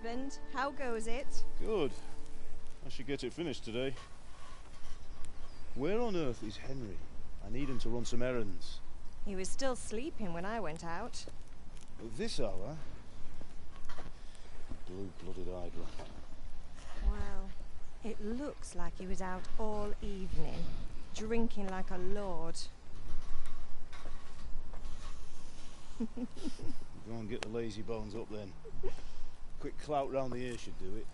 husband. How goes it? Good. I should get it finished today. Where on earth is Henry? I need him to run some errands. He was still sleeping when I went out. At this hour? Blue-blooded idler. Well, it looks like he was out all evening, drinking like a lord. Go and get the lazy bones up then. Quick clout round the ear should do it.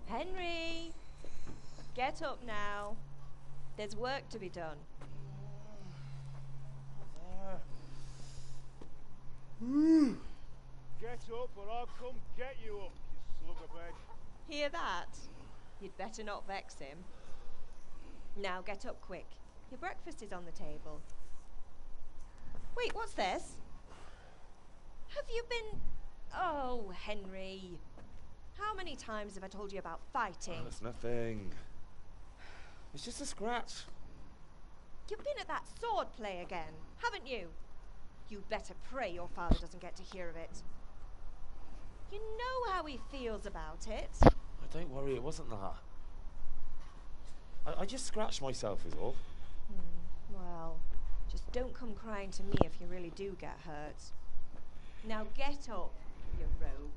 Henry! Get up now. There's work to be done. Get up or I'll come get you up, you slugabag. Hear that? You'd better not vex him. Now get up quick. Your breakfast is on the table. Wait, what's this? Have you been... Oh, Henry. How many times have I told you about fighting? Oh, it's nothing. It's just a scratch. You've been at that sword play again, haven't you? You'd better pray your father doesn't get to hear of it. You know how he feels about it. Oh, don't worry, it wasn't that. I just scratched myself is all. Well, just don't come crying to me if you really do get hurt. Now get up, you rogue.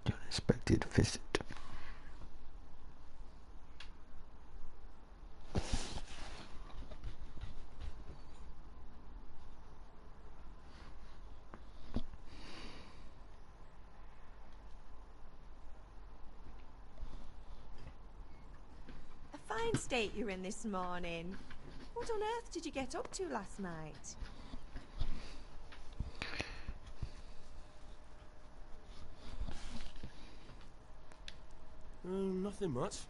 Unexpected visit. A fine state you're in this morning. What on earth did you get up to last night? Nothing much.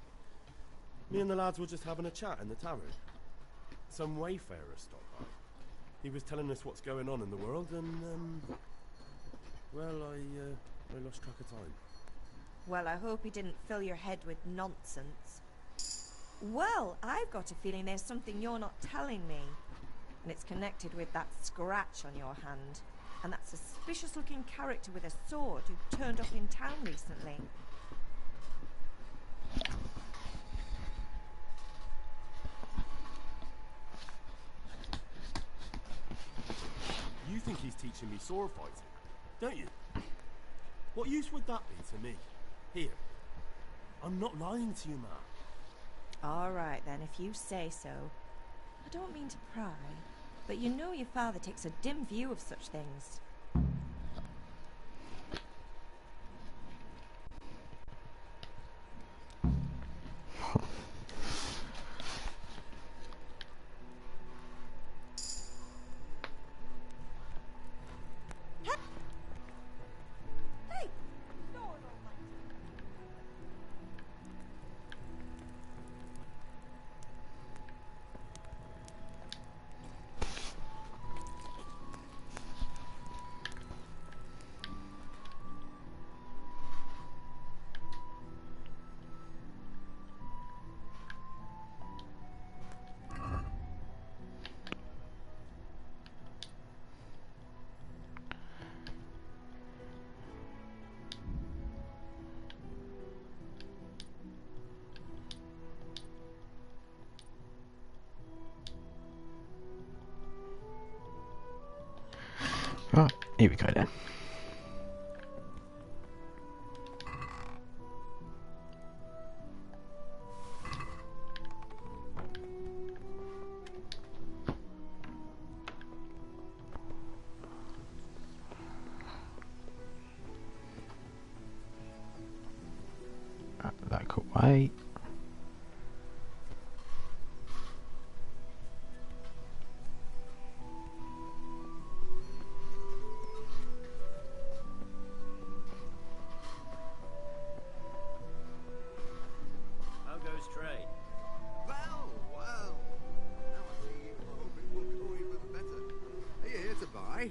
Me and the lads were just having a chat in the tavern. Some wayfarer stopped by. He was telling us what's going on in the world and, well, I lost track of time. Well, I hope he didn't fill your head with nonsense. Well, I've got a feeling there's something you're not telling me. And it's connected with that scratch on your hand. And that suspicious-looking character with a sword who turned up in town recently. You think he's teaching me sword fighting, don't you? What use would that be to me? Here. I'm not lying to you, man. All right, then, if you say so. I don't mean to pry, but you know your father takes a dim view of such things. Right, here we go then. Right. How goes trade? Well, well. Now I see you. I hope it will go even better. Are you here to buy?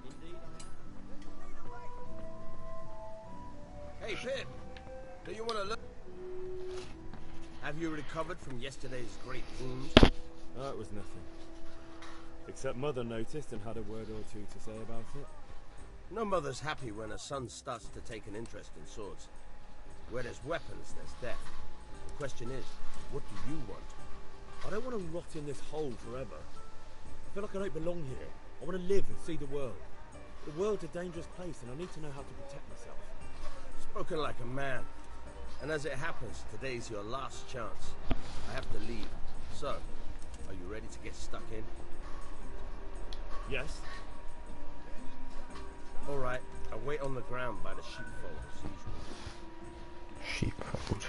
Indeed I am. Hey, Pip. Do you want to look? Have you recovered from yesterday's great wounds? Oh, it was nothing. Except Mother noticed and had a word or two to say about it. No mother's happy when her son starts to take an interest in swords. Where there's weapons, there's death. The question is, what do you want? I don't want to rot in this hole forever. I feel like I don't belong here. I want to live and see the world. The world's a dangerous place and I need to know how to protect myself. Spoken like a man. And as it happens, today's your last chance. I have to leave. So, are you ready to get stuck in? Yes? Alright, I'll wait on the ground by the sheepfold as usual. Sheepfold.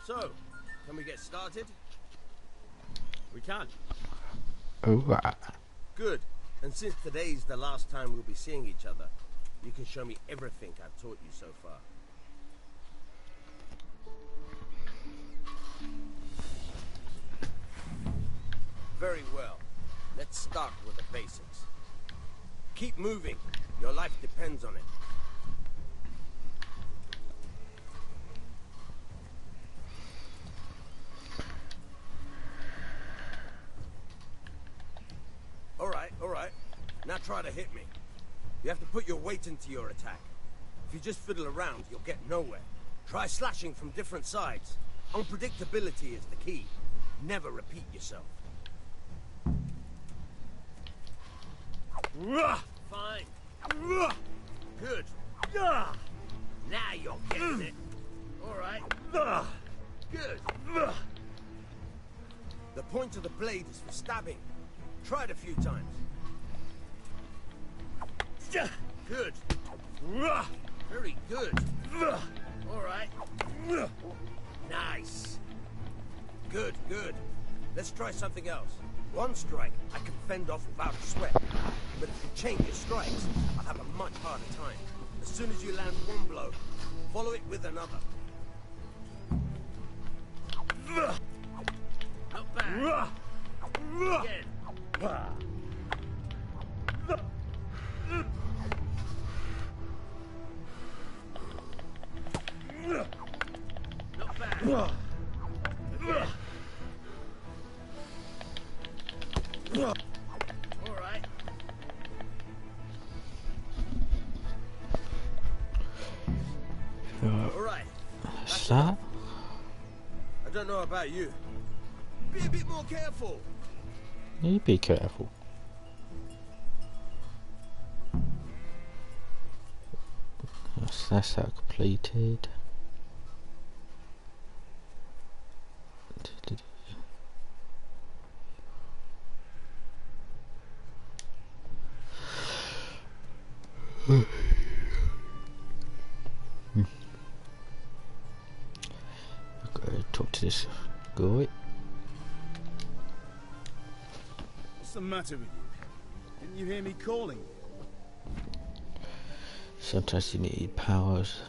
So, can we get started? We can. Alright. Good. And since today's the last time we'll be seeing each other, you can show me everything I've taught you so far. Very well. Let's start with the basics. Keep moving. Your life depends on it. Alright. Now try to hit me. You have to put your weight into your attack. If you just fiddle around, you'll get nowhere. Try slashing from different sides. Unpredictability is the key. Never repeat yourself. Fine. Good. Now you're getting it. Alright. Good. The point of the blade is for stabbing. Try it a few times. Good. Very good. Alright. Nice. Good. Let's try something else. One strike, I can fend off without a sweat. But if you change your strikes, I'll have a much harder time. As soon as you land one blow, follow it with another. Not bad. Again. Not bad. Again. All right. All right. What's that? I don't know about you. Be a bit more careful. You be careful. That's that completed. Okay, talk to this guy. What's the matter with you? Didn't you hear me calling? Sometimes you need powers,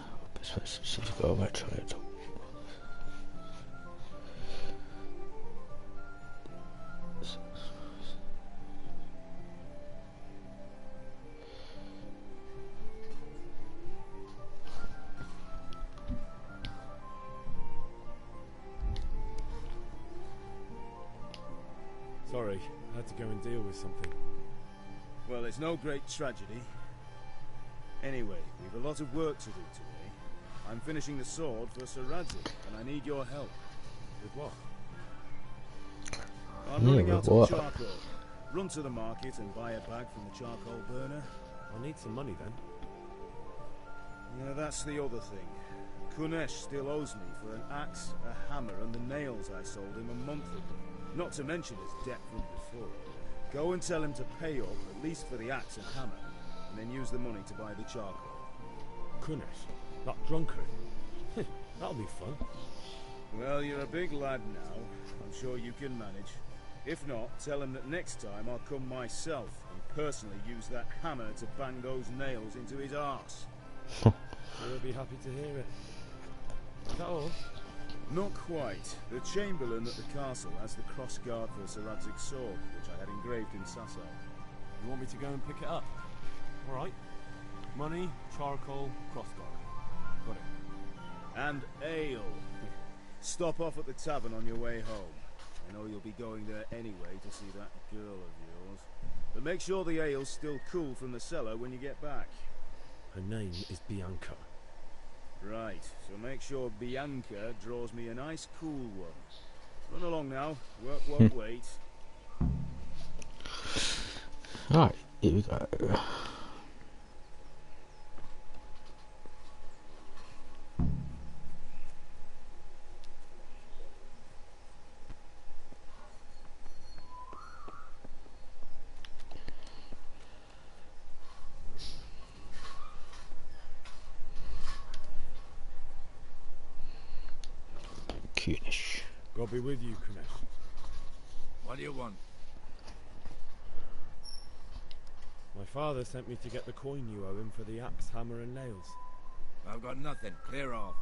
suppose she's got a retro it. Sorry, I had to go and deal with something. Well, it's no great tragedy. Anyway, we've a lot of work to do today. I'm finishing the sword for Sir Radzik, and I need your help. With what? I'm Yeah, running with out what? of charcoal. Run to the market and buy a bag from the charcoal burner. I'll need some money then. Yeah, that's the other thing. Kunesh still owes me for an axe, a hammer, and the nails I sold him a month ago. Not to mention his debt from before. Go and tell him to pay up, at least for the axe and hammer, and then use the money to buy the charcoal. Kunesh, that drunkard. That'll be fun. Well, you're a big lad now. I'm sure you can manage. If not, tell him that next time I'll come myself and personally use that hammer to bang those nails into his arse. We'll be happy to hear it. Is that all? Not quite. The Chamberlain at the castle has the cross guard for Sir Radzig's sword, which I had engraved in Sasau. You want me to go and pick it up? Alright. Money, charcoal, crossguard. Got it. And ale. Stop off at the tavern on your way home. I know you'll be going there anyway to see that girl of yours. But make sure the ale's still cool from the cellar when you get back. Her name is Bianca. Right, so make sure Bianca draws me a nice cool one. Run along now. Work won't wait. Alright, here we go. Kunesh. God be with you, Kunesh. What do you want? My father sent me to get the coin you owe him for the axe, hammer and nails. I've got nothing. Clear off.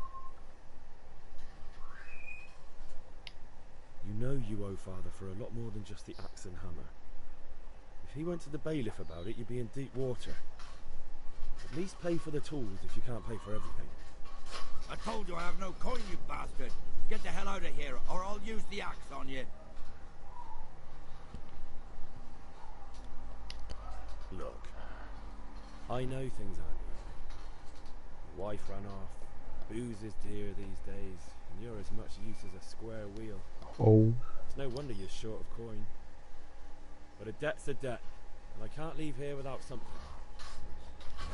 You know you owe father for a lot more than just the axe and hammer. If he went to the bailiff about it, you'd be in deep water. At least pay for the tools if you can't pay for everything. I told you I have no coin, you bastard. Get the hell out of here, or I'll use the axe on you. Look, I know things aren't easy. Your wife ran off, booze is dear these days, and you're as much use as a square wheel. Oh. It's no wonder you're short of coin. But a debt's a debt, and I can't leave here without something.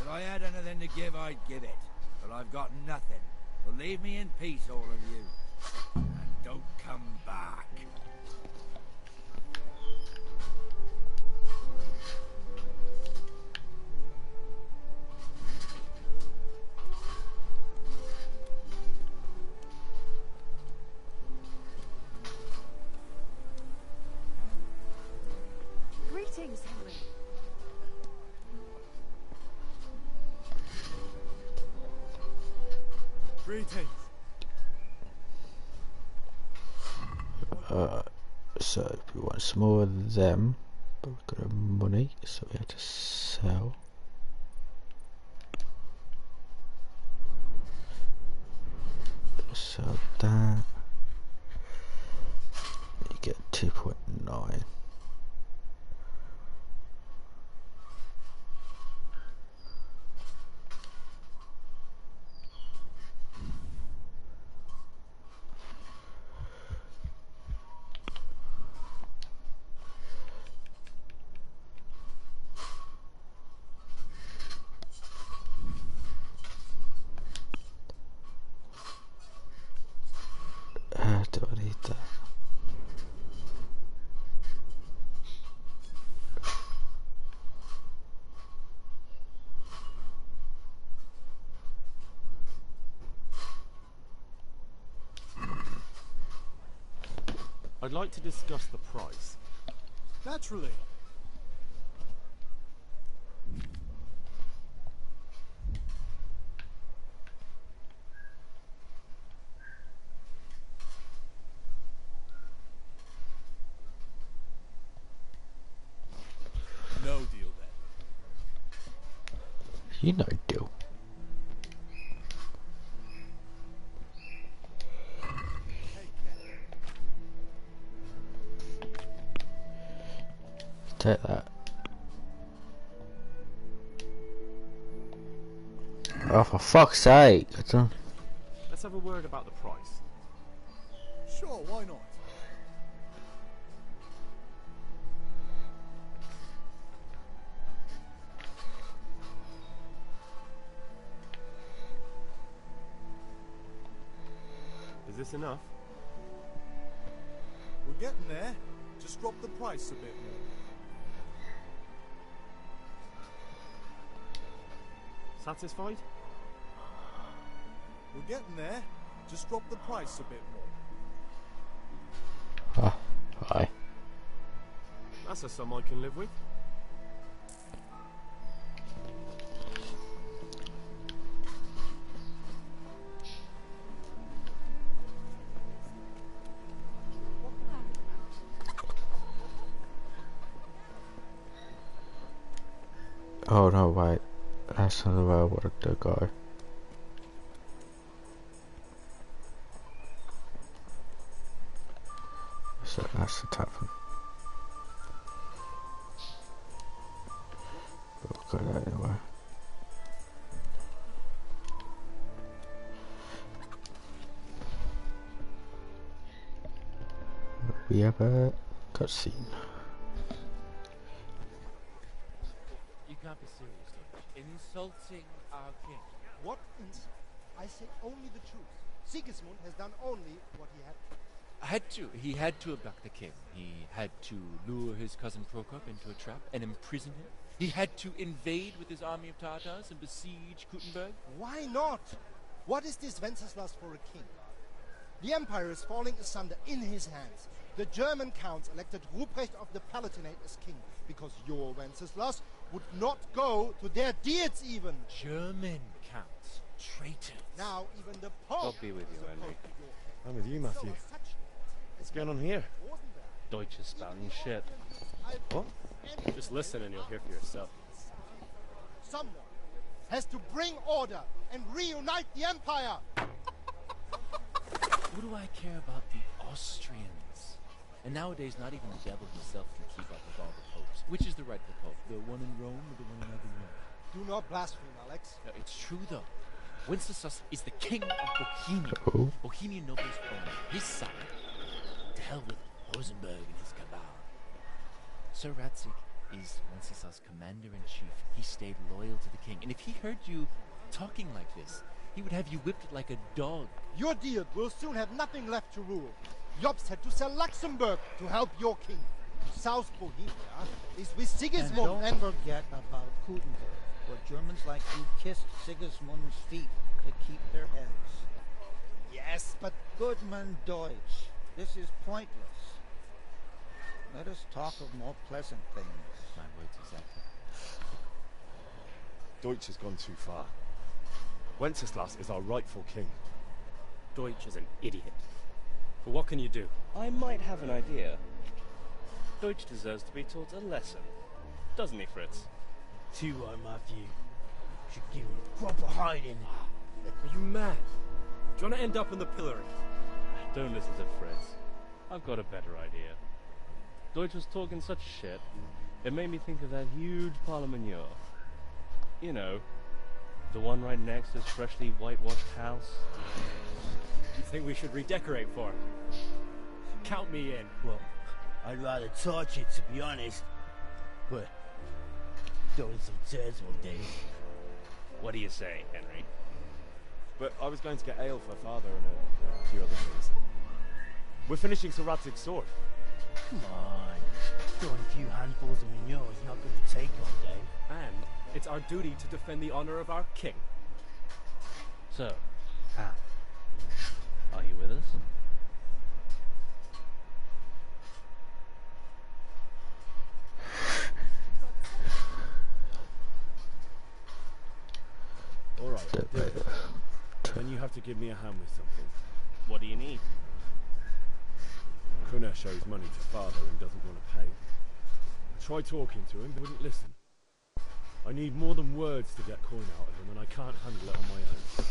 If I had anything to give, I'd give it. But I've got nothing. So leave me in peace, all of you. And don't come back. Greetings, Henry. Greetings. So we want some more of them, but we've got our money, so we have to sell. Sell that. You get 2.9. Do I need that? I'd like to discuss the price. Naturally. You know, deal. Take that. Oh, for fuck's sake! Let's have a word about the price. Sure, why not? Is this enough? We're getting there. Just drop the price a bit more. Satisfied? We're getting there. Just drop the price a bit more. Ah, aye. That's a sum I can live with. Oh no, wait. That's not the way I wanted to go. So that's the tavern. We'll go that anyway. We have a cutscene. You can't be serious, Dutch. Insulting our king. What insult? I say only the truth. Sigismund has done only what he had to. He had to abduct the king. He had to lure his cousin Prokop into a trap and imprison him. He had to invade with his army of Tatars and besiege Kuttenberg. Why not? What is this Wenceslas for a king? The empire is falling asunder in his hands. The German counts elected Ruprecht of the Palatinate as king because your Wenceslas would not go to their deeds even. German counts. Traitors. Now even the Pope God be with you, is opposed Henry. to your king. I'm with you, Matthew. So such What's going on here? wasn't there? Deutsch is spouting shit. What? Just listen and you'll hear for yourself. Someone has to bring order and reunite the empire. What do I care about the Austrians? And nowadays, not even the devil himself can keep up with all the popes. Which is the rightful pope? The one in Rome or the one in Avignon? Do not blaspheme, Alex. No, it's true, though. Wenceslas is the king of Bohemia. Oh. Bohemian nobles own his side. To hell with Rosenberg and his cabal. Sir Ratzig is Wenceslas' commander-in-chief. He stayed loyal to the king. And if he heard you talking like this, he would have you whipped like a dog. Your Diet will soon have nothing left to rule. Jobst had to sell Luxembourg to help your king. South Bohemia is with Sigismund And don't forget about Kuttenberg, where Germans like you kissed Sigismund's feet to keep their heads. Yes, but Goodman Deutsch, this is pointless. Let us talk of more pleasant things. My words exactly. Deutsch has gone too far. Wenceslas is our rightful king. Deutsch is an idiot. But what can you do? I might have an idea. Deutsch deserves to be taught a lesson. Doesn't he, Fritz? Too right, Matthew. Should give him proper hiding. Are you mad? Do you want to end up in the pillory? Don't listen to Fritz. I've got a better idea. Deutsch was talking such shit, it made me think of that huge parliament. You know, the one right next to his freshly whitewashed house. You think we should redecorate for it? Count me in. Well, I'd rather torch it, to be honest. But throwing some tears all day. What do you say, Henry? But I was going to get ale for father and a few other things. We're finishing Sir Radzig's sword. Come on. Throwing a few handfuls of manure is not going to take all day. And it's our duty to defend the honor of our king. So, Hal, are you with us? All right. Then you have to give me a hand with something. What do you need? Kunesh owes money to father and doesn't want to pay. I tried talking to him, but he wouldn't listen. I need more than words to get coin out of him, and I can't handle it on my own.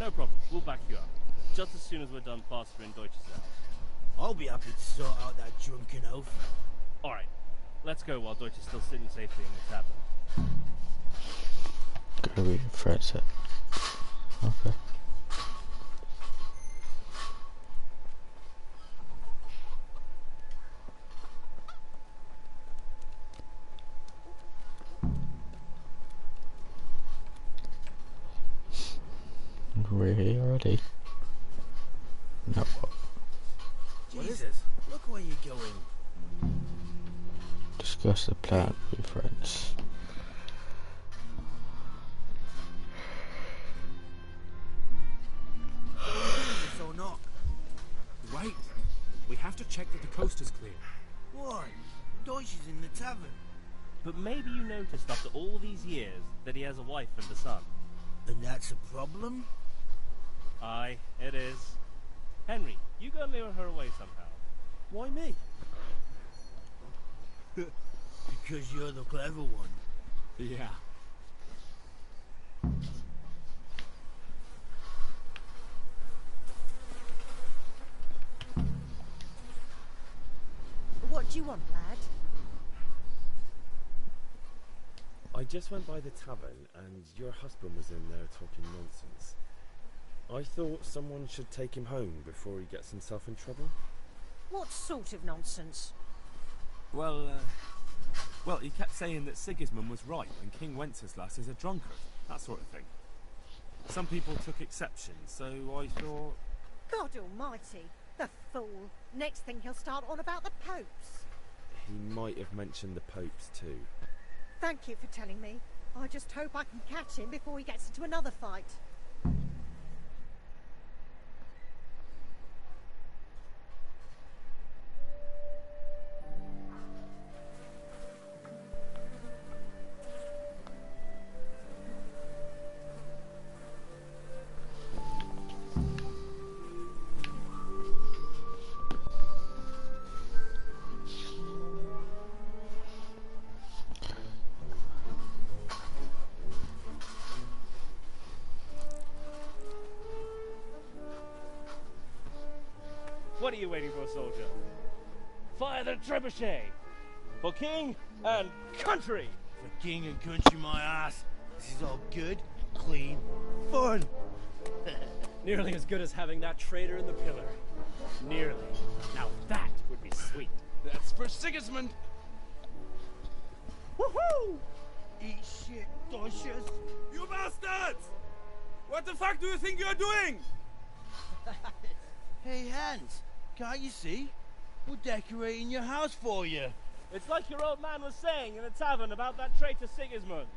No problem. We'll back you up. Just as soon as we're done plastering Deutsch's house. I'll be happy to sort out that drunken oaf. Alright. Let's go while Deutsch is still sitting safely in the tavern. Gotta read the threat set. Okay. We're here already. Now what? Jesus, look where you're going. Discuss the plan with your friends. Or not? Wait. We have to check that the coast is clear. Why? Deutsch is in the tavern. But maybe you noticed after all these years that he has a wife and a son. And that's a problem? Aye, it is. Henry, you go lure her away somehow. Why me? Because you're the clever one. Yeah. What do you want, lad? I just went by the tavern, and your husband was in there talking nonsense. I thought someone should take him home before he gets himself in trouble. What sort of nonsense? Well, he kept saying that Sigismund was right and King Wenceslas is a drunkard, that sort of thing. Some people took exception, so I thought... God almighty, the fool. Next thing he'll start on about the popes. He might have mentioned the popes too. Thank you for telling me. I just hope I can catch him before he gets into another fight. What are you waiting for, soldier? Fire the trebuchet! For king and country! For king and country, my ass. This is all good, clean, fun. Nearly as good as having that traitor in the pillar. Nearly. Now that would be sweet. That's for Sigismund! Woohoo! Eat shit, Deutsches. You bastards! What the fuck do you think you're doing? Hey, Hans, can't you see? We're decorating your house for you. It's like your old man was saying in the tavern about that traitor Sigismund.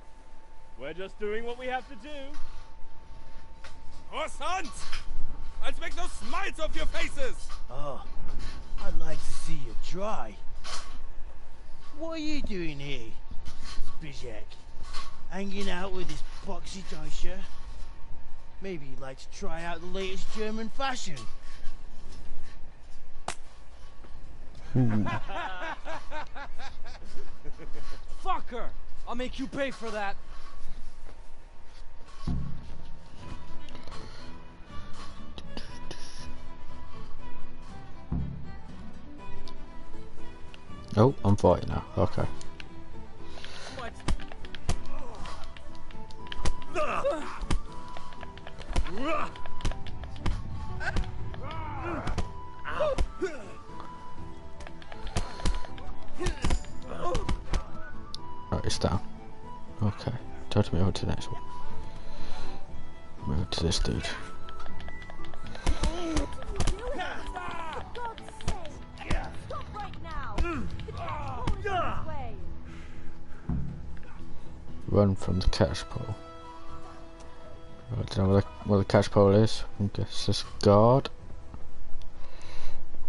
We're just doing what we have to do. Horse hunt! I'll make those smiles off your faces! Oh, I'd like to see you try. What are you doing here, Zbyszek? Hanging out with this boxy Deutscher? Maybe you'd like to try out the latest German fashion. Fucker! I'll make you pay for that. Oh, I'm fighting now. Okay. Right, it's down. Okay. Time to move on to the next one. Move on to this dude. Run from the catch pole. I don't know what the catch pole is. I guess this guard.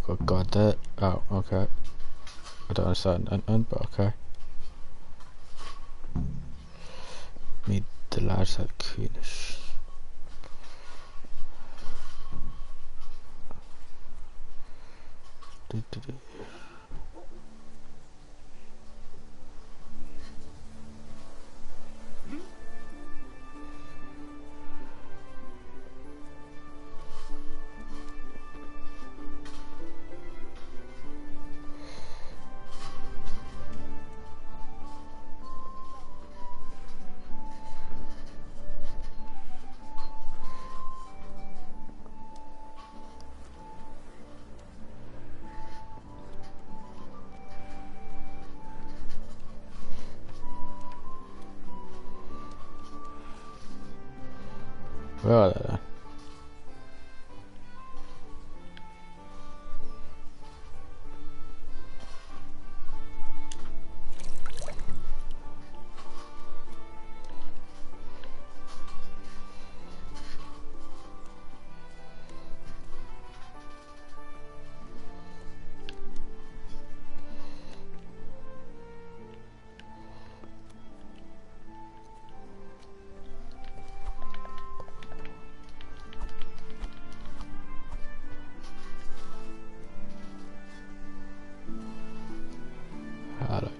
Got a guard there. Oh, okay. I don't understand, but okay. Meet the lads at Kuhnish. Where are they then?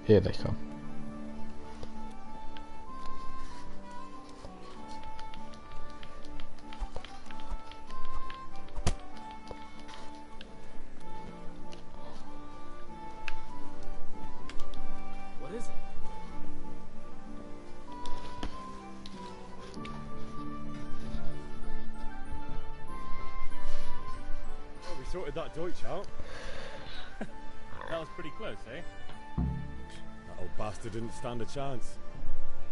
Here they come. What is it? Oh, we sorted that Deutsch out. That was pretty close, eh? That old bastard didn't stand a chance.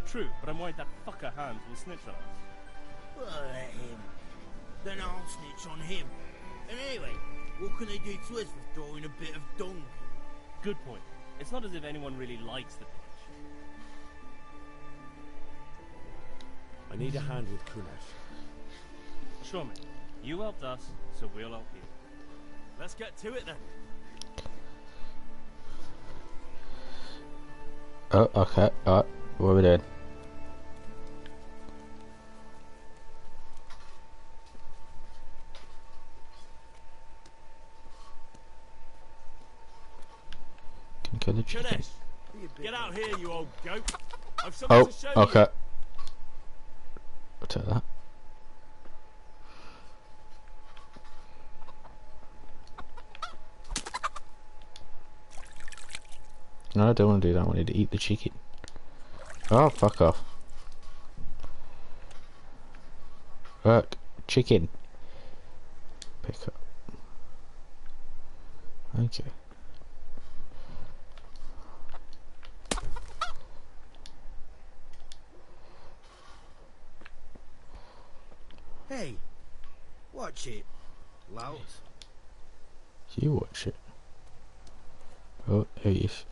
True, but I'm worried that fucker Hans will snitch on us. Well, let him. Then I'll snitch on him. And anyway, what can they do to us for throwing a bit of dung? Good point. It's not as if anyone really likes the Dutch. I need a hand with Kunesh. Sure, mate. You helped us, so we'll help you. Let's get to it then. Oh, okay. Alright, what are we doing? Can kill the chicken. Kunesh, get out here, you old goat. I've something Oh, to show okay. you. I'll take that. No, I don't want to do that. I wanted to eat the chicken. Oh, fuck off. Look, chicken. Pick up. Thank you. Hey, watch it, lout. You watch it. Oh, there he is.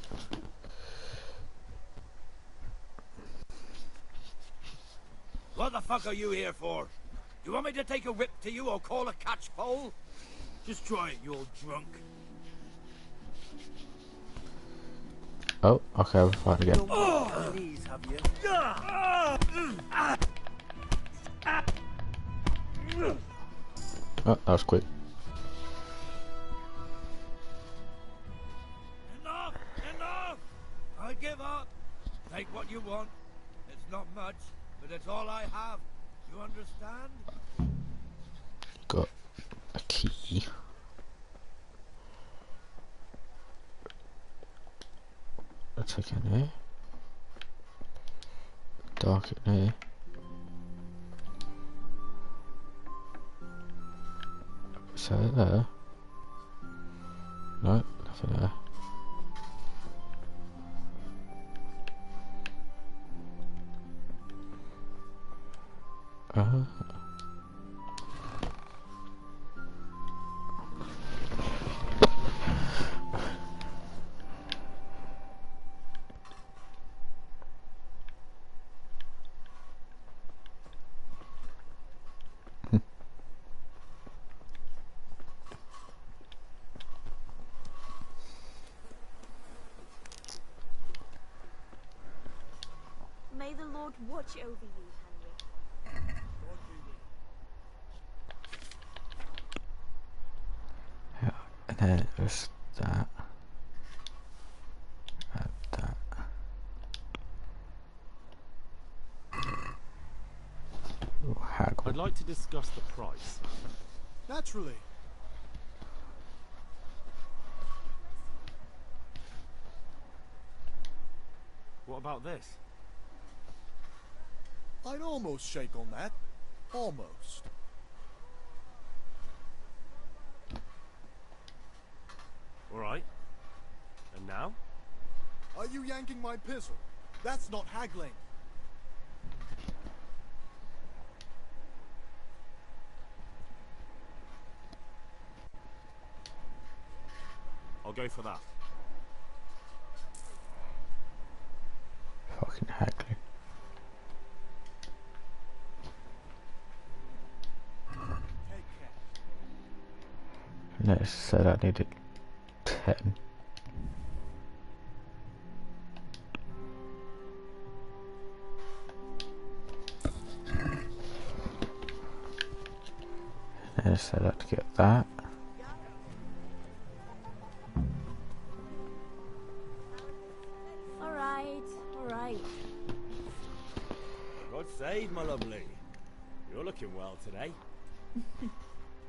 What the fuck are you here for? You want me to take a whip to you or call a catch pole? Just try it, you old drunk. Oh, okay, we're fine again. Oh, knees, have you? Oh, that was quick. Enough! Enough! I give up. Take what you want. It's not much, but it's all I have. You understand? Got a key. Let's take in here. Dark in here. Is that there? No, nothing there. May the Lord watch over you, Henry. Yeah, and then there's that. And that. Ooh, haggle. I'd like to discuss the price. Naturally. What about this? I'd almost shake on that. Almost. Alright. And now? Are you yanking my pizzle? That's not haggling. I'll go for that. Fucking Hackley. Let's say I needed 10. Let's set out to get that. Alright. God save, my lovely. You're looking well today.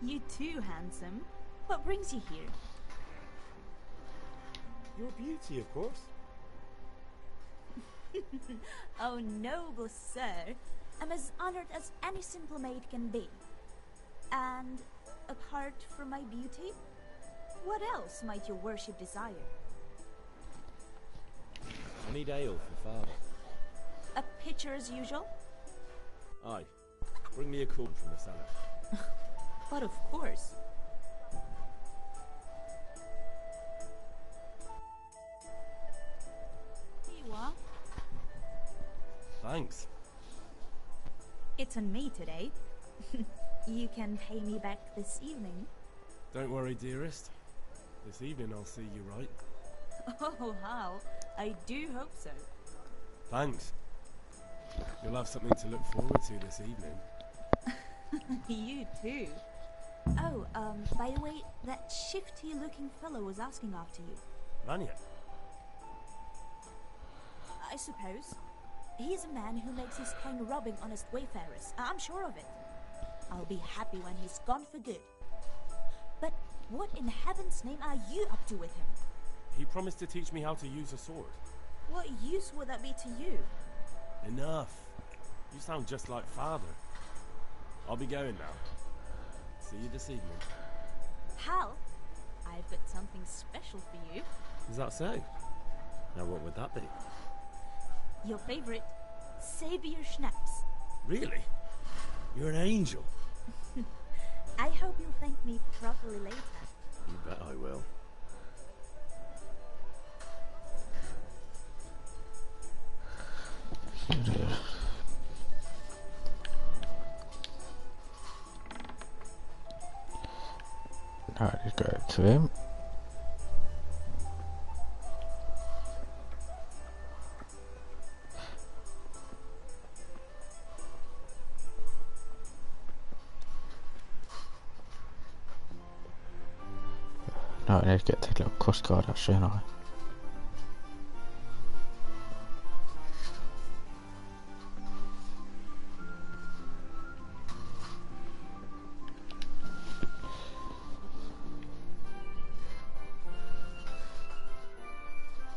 You too, handsome. What brings you here? Your beauty, of course. Oh, noble sir. I'm as honored as any simple maid can be. And apart from my beauty, what else might your worship desire? I need ale for father. A pitcher as usual? Aye. Bring me a cool from the cellar. But of course. Here you are. Thanks. It's on me today. You can pay me back this evening. Don't worry, dearest. This evening I'll see you right. Oh, how? I do hope so. Thanks. You'll have something to look forward to this evening. You too. Oh, by the way, that shifty-looking fellow was asking after you. Vanya? I suppose. He's a man who makes his coin robbing honest wayfarers. I'm sure of it. I'll be happy when he's gone for good. But what in heaven's name are you up to with him? He promised to teach me how to use a sword. What use would that be to you? Enough. You sound just like father. I'll be going now. See you this evening. Hal, I've got something special for you. Is that so? Now what would that be? Your favorite, Savior Schnapps. Really? You're an angel. I hope you'll thank me properly later. You bet I will. Now I just go to him. No, I need to get the little coast guard actually, don't I?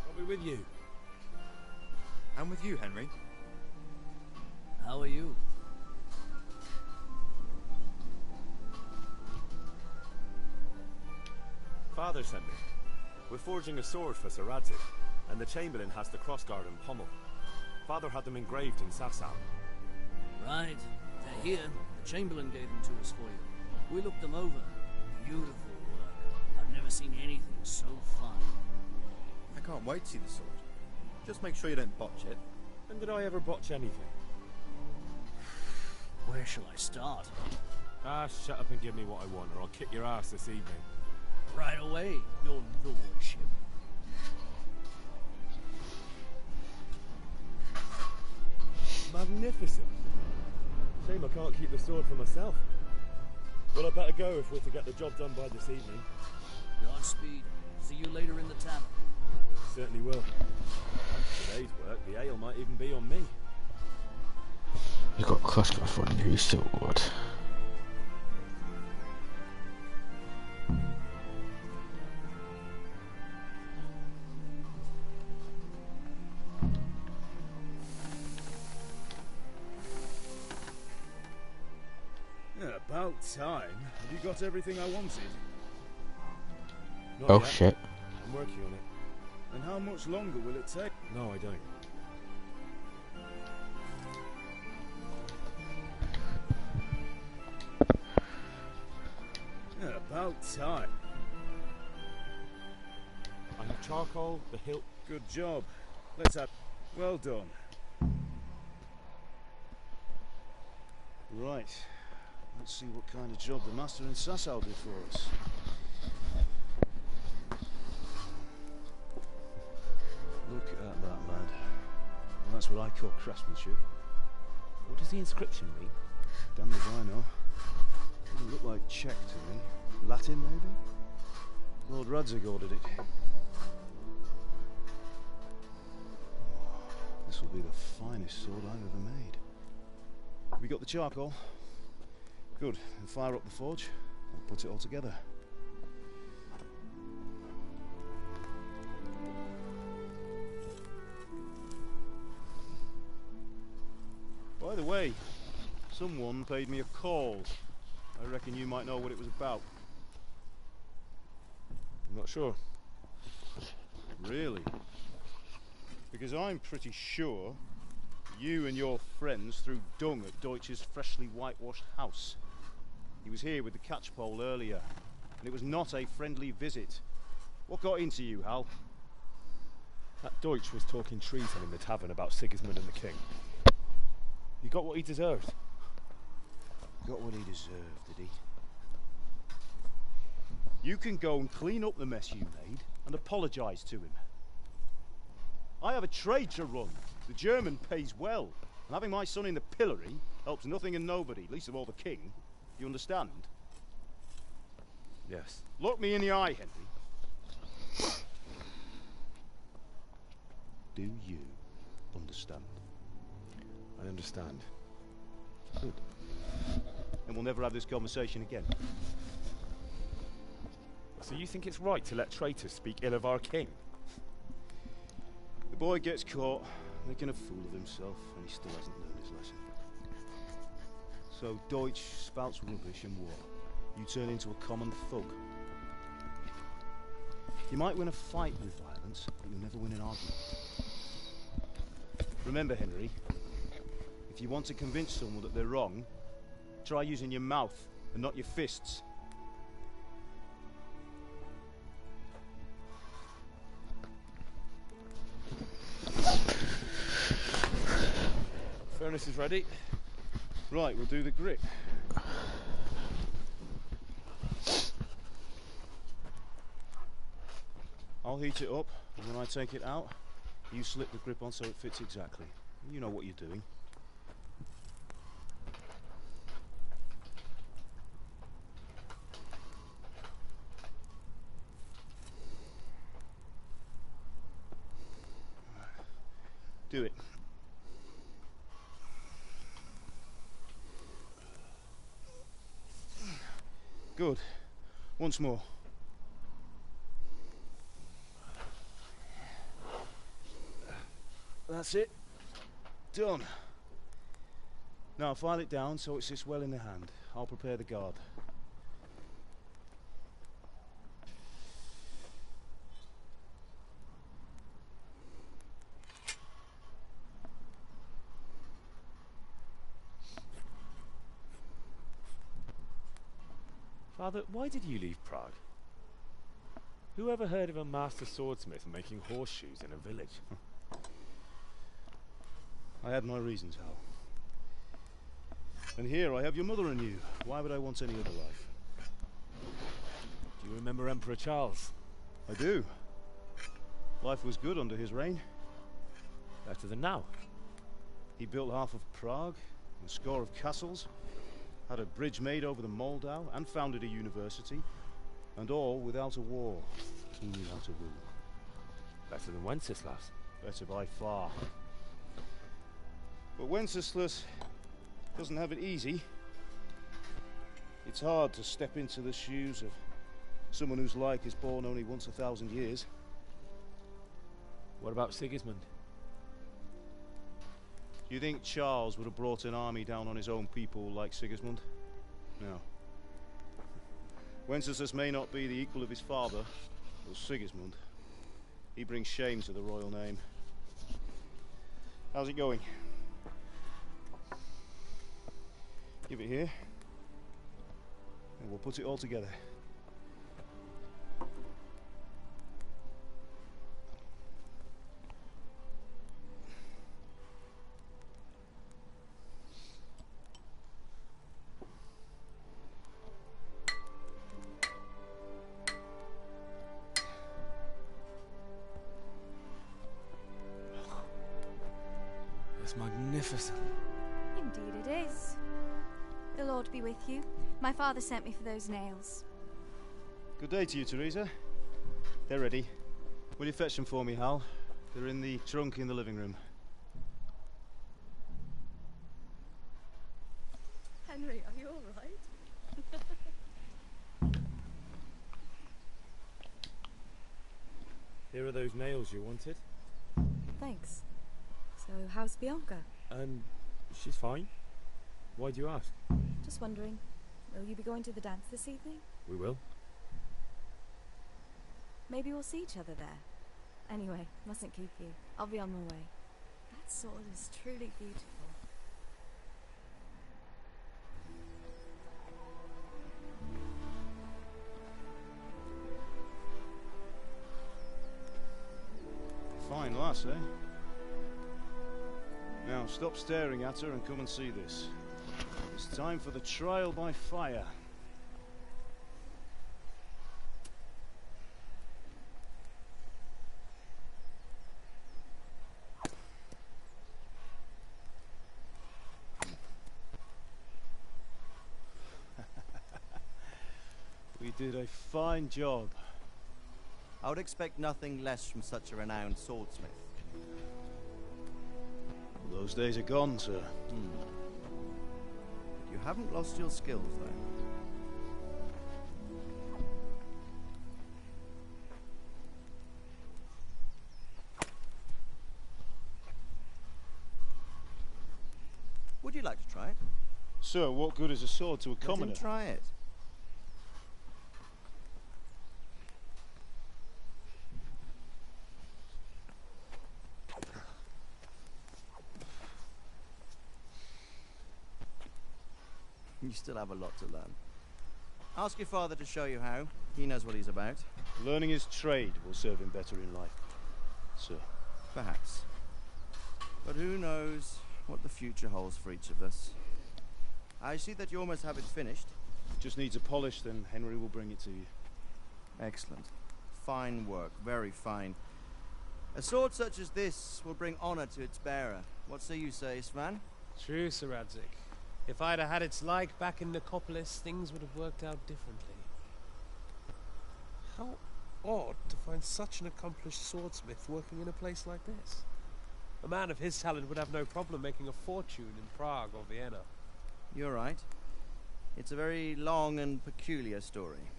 I'll be with you. I'm with you, Henry. How are you? Father sent me. We're forging a sword for Sir Radzik, and the Chamberlain has the crossguard and pommel. Father had them engraved in Sasau. Right. They're here. The Chamberlain gave them to us for you. We looked them over. Beautiful work. I've never seen anything so fine. I can't wait to see the sword. Just make sure you don't botch it. When did I ever botch anything? Where shall I start? Ah, shut up and give me what I want, or I'll kick your ass this evening. Right away, your lordship. Magnificent. Shame I can't keep the sword for myself. Well, I better go if we're to get the job done by this evening. Godspeed. See you later in the tavern. Certainly will. After today's work, the ale might even be on me. You've got coast guard for you, you still would. Yeah, about time. Have you got everything I wanted? Not Oh yet. shit. I'm working on it. And how much longer will it take? No, I don't. Yeah, about time. charcoal, the hilt. Good job. Let's have... Well done. Right. Let's see what kind of job the Master in Sasau did for us. Look at that, lad. Well, that's what I call craftsmanship. What does the inscription read? Damned if I know. Doesn't look like Czech to me. Latin, maybe? Lord Radzig ordered it. This will be the finest sword I've ever made. Have we got the charcoal? Good. Then fire up the forge. I'll put it all together. By the way, someone paid me a call. I reckon you might know what it was about. I'm not sure. Really? Because I'm pretty sure you and your friends threw dung at Deutsch's freshly whitewashed house. He was here with the catchpole earlier, and it was not a friendly visit. What got into you, Hal? That Deutsch was talking treason in the tavern about Sigismund and the king. He got what he deserved. Got what he deserved, did he? You can go and clean up the mess you made and apologise to him. I have a trade to run. The German pays well, and having my son in the pillory helps nothing and nobody, least of all the king. You understand? Yes. Look me in the eye, Henry. Do you understand? I understand. Good. And we'll never have this conversation again. So you think it's right to let traitors speak ill of our king? The boy gets caught, making a fool of himself, and he still hasn't learned his lesson. So Deutsch spouts rubbish, and what? You turn into a common thug. You might win a fight with violence, but you'll never win an argument. Remember, Henry, if you want to convince someone that they're wrong, try using your mouth and not your fists. Furnace is ready. Right, we'll do the grit. I'll heat it up, and when I take it out, you slip the grip on so it fits exactly. You know what you're doing. Do it. Good. Once more. That's it. Done. Now file it down so it sits well in the hand. I'll prepare the guard. Father, why did you leave Prague? Who ever heard of a master swordsmith making horseshoes in a village? I had my reasons, Hal. And here I have your mother and you. Why would I want any other life? Do you remember Emperor Charles? I do. Life was good under his reign. Better than now. He built half of Prague, a score of castles, had a bridge made over the Moldau, and founded a university, and all without a war. He knew how to rule. Better than Wenceslas. Better by far. But Wenceslas doesn't have it easy. It's hard to step into the shoes of someone whose like is born only once 1,000 years. What about Sigismund? Do you think Charles would have brought an army down on his own people like Sigismund? No. Wenceslas may not be the equal of his father, but Sigismund, he brings shame to the royal name. How's it going? Give it here, and we'll put it all together. That's magnificent. Indeed it is. The Lord be with you. My father sent me for those nails. Good day to you, Teresa. They're ready. Will you fetch them for me, Hal? They're in the trunk in the living room. Henry, are you all right? Here are those nails you wanted. Thanks. So, how's Bianca? She's fine. Why do you ask? Just wondering, will you be going to the dance this evening? We will. Maybe we'll see each other there. Anyway, mustn't keep you. I'll be on my way. That sword is truly beautiful. Fine lass, eh? Now, stop staring at her and come and see this. It's time for the trial by fire. We did a fine job. I would expect nothing less from such a renowned swordsmith. Well, those days are gone, sir. You haven't lost your skills, though. Would you like to try it? Sir, what good is a sword to a commoner? Let him try it. You still have a lot to learn. Ask your father to show you how. He knows what he's about. Learning his trade will serve him better in life, sir. Perhaps. But who knows what the future holds for each of us. I see that you almost have it finished. It just needs a polish, then Henry will bring it to you. Excellent. Fine work. Very fine. A sword such as this will bring honor to its bearer. What say you, Sir Istvan? True, Sir Radzik. If I'd have had its like back in Nicopolis, things would have worked out differently. How odd to find such an accomplished swordsmith working in a place like this. A man of his talent would have no problem making a fortune in Prague or Vienna. You're right. It's a very long and peculiar story.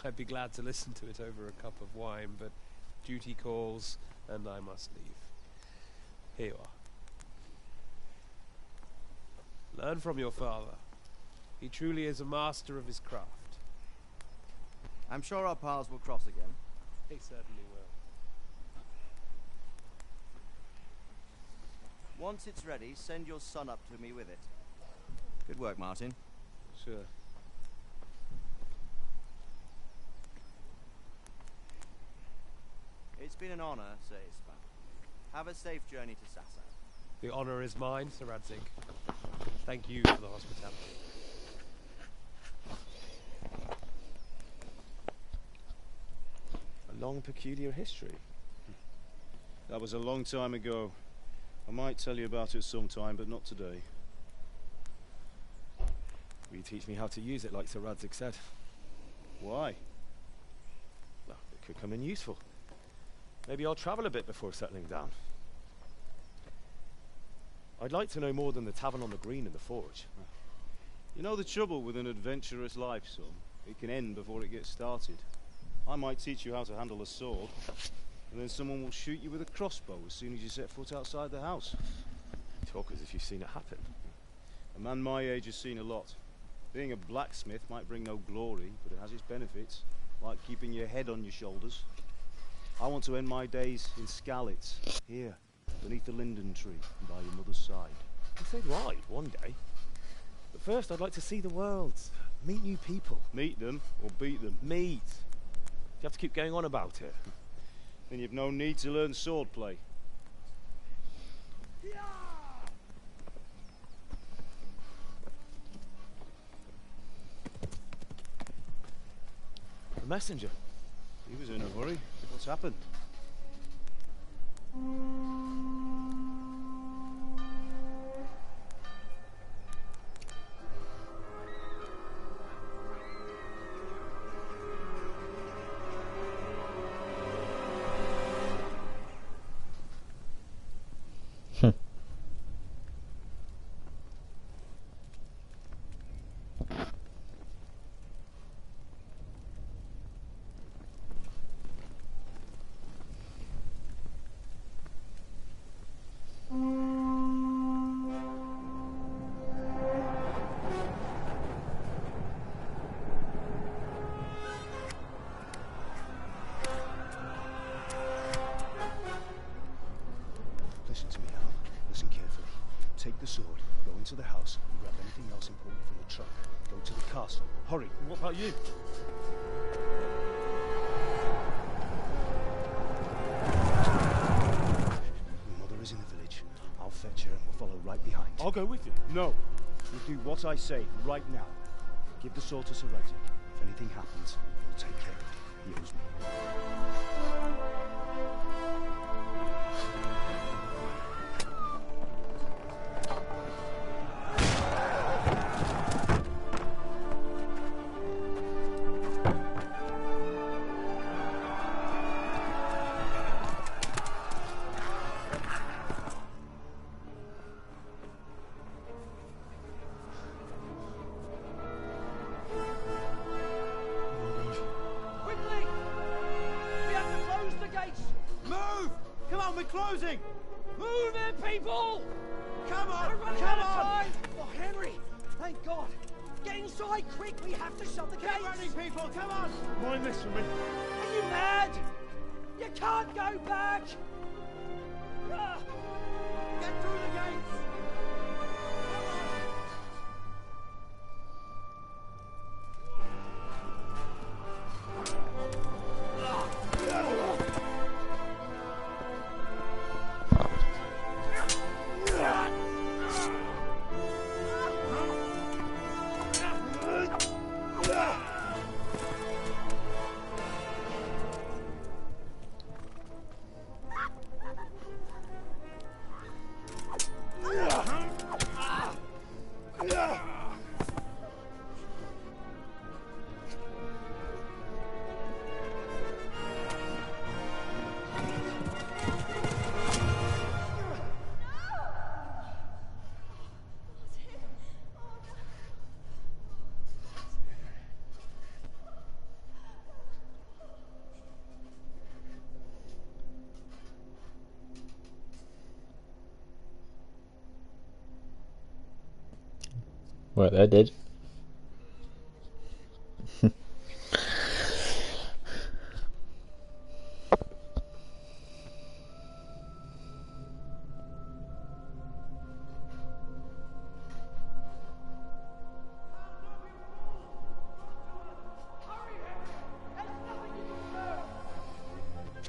I'd be glad to listen to it over a cup of wine, but duty calls, and I must leave. Here you are. Learn from your father. He truly is a master of his craft. I'm sure our paths will cross again. He certainly will. Once it's ready, send your son up to me with it. Good work, Martin. Sure. It's been an honor, Sir Istvan. Have a safe journey to Sasau. The honor is mine, Sir Radzik. Thank you for the hospitality. A long, peculiar history. That was a long time ago. I might tell you about it sometime, but not today. Will you teach me how to use it like Sir Radzik said? Why? Well, it could come in useful. Maybe I'll travel a bit before settling down. I'd like to know more than the tavern on the green and the forge. You know the trouble with an adventurous life, son? It can end before it gets started. I might teach you how to handle a sword, and then someone will shoot you with a crossbow as soon as you set foot outside the house. You talk as if you've seen it happen. A man my age has seen a lot. Being a blacksmith might bring no glory, but it has its benefits, like keeping your head on your shoulders. I want to end my days in Skalitz, here, beneath the linden tree, and by your mother's side. And so do I, one day. But first I'd like to see the world, meet new people. Meet them, or beat them? Meet. You have to keep going on about it. Then you've no need to learn swordplay. The messenger. He was in a hurry. What's happened? sword, go into the house, and grab anything else important from the truck. Go to the castle. Hurry. What about you? Your mother is in the village. I'll fetch her and we'll follow right behind. I'll go with you. No. You do what I say right now. Give the sword to Sir Radzik. If anything happens, he'll take care of it. He owes me. Closing! Move in, people! Come on! We're running Come out of on! time! Oh, Henry! Thank God! Get inside, quick! We have to shut the gates! Get running, people! Come on! Mind this for me. Are you mad? You can't go back! Get through the gates! Right there, did.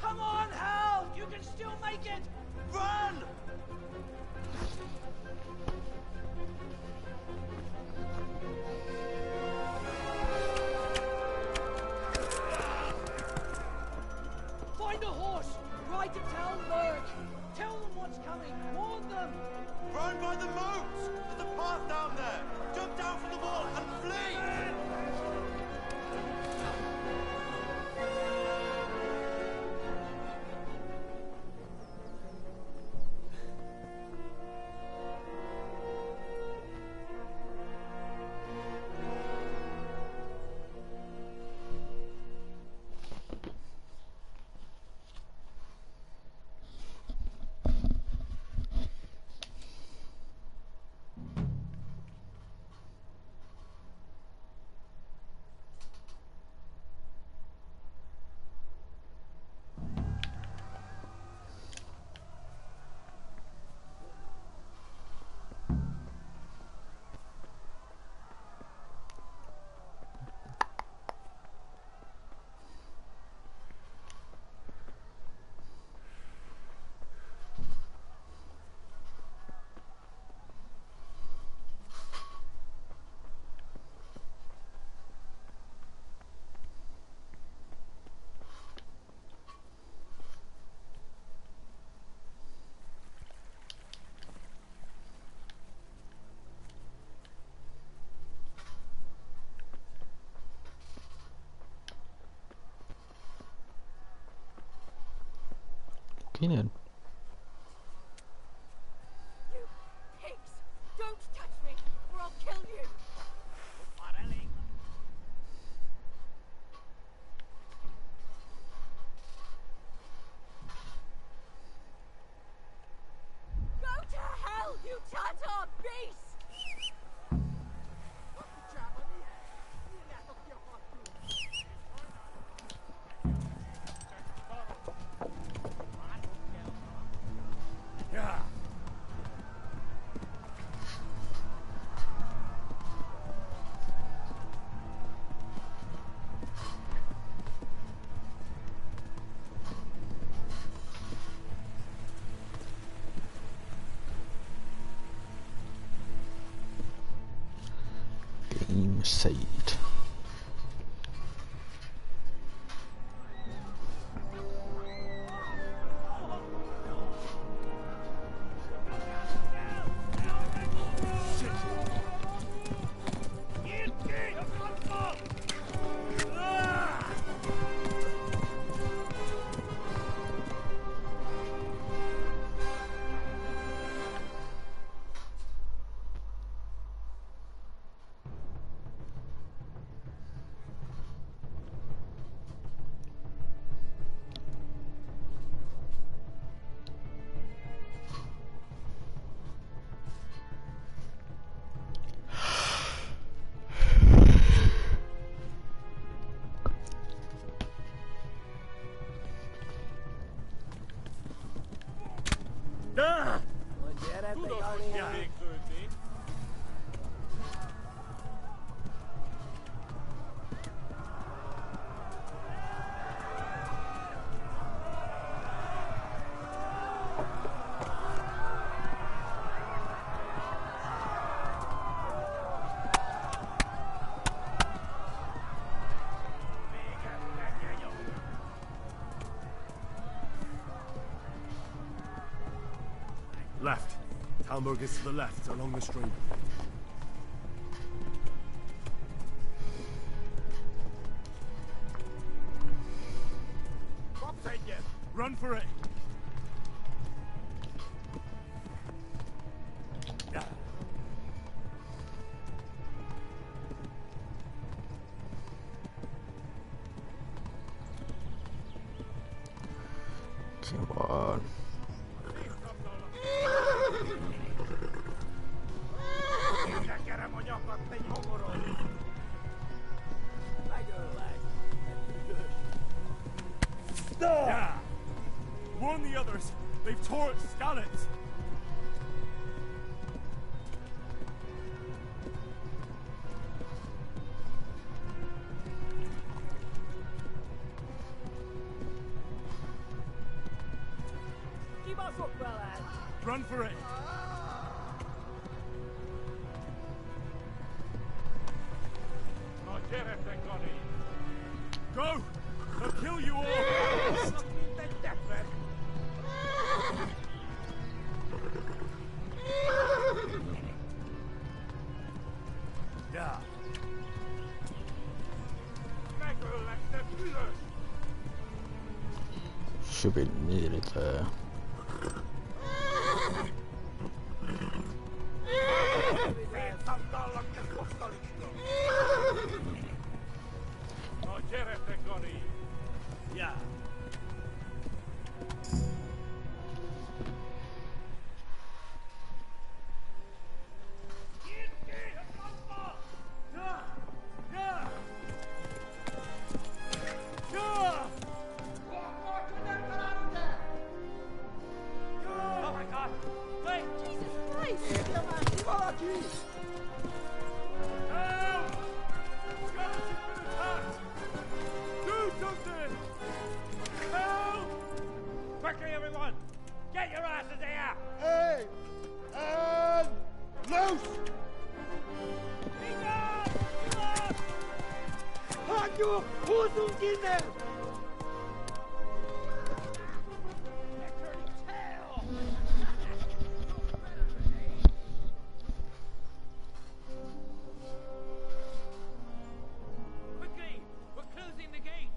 Come on, Hal! You can still make it! Run! Find a horse! Ride to Talmberg! Tell them what's coming! Warn them! Run by the moat! There's a path down there! Jump down from the wall and flee! In. You pigs! Don't touch me, or I'll kill you! Go to hell, you Tatar beast! Seed. Left. Talmberg is to the left, along the stream. Run for it! Come on. Yeah! Warn the others! They've torched Skalitz! Run for it! Go! They'll kill you all! Yeah. Should be nearly there. Yeah. Oh my God! Wait! Jesus Christ! Help! Skalitz has been attacked! Do something! Help! Quickly, everyone! Get your asses here! Hey! And loose! Halt you! Who's in there? Quickly! We're closing the gate!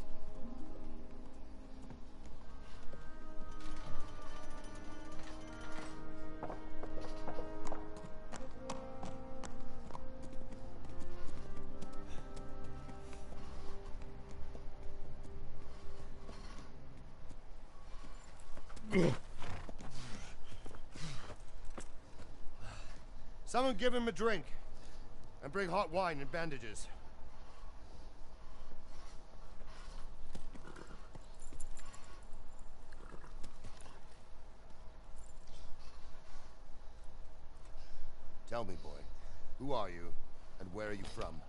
Someone give him a drink. And bring hot wine and bandages. Tell me, boy, who are you, and where are you from?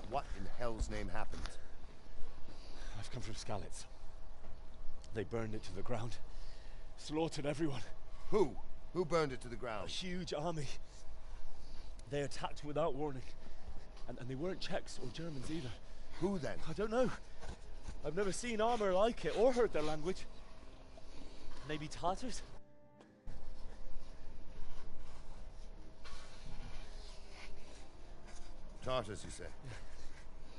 What in hell's name happened? I've come from Skalitz. They burned it to the ground. Slaughtered everyone. Who? Who burned it to the ground? A huge army. They attacked without warning. And they weren't Czechs or Germans either. Who then? I don't know. I've never seen armor like it or heard their language. Maybe Tartars? Tartars, you say?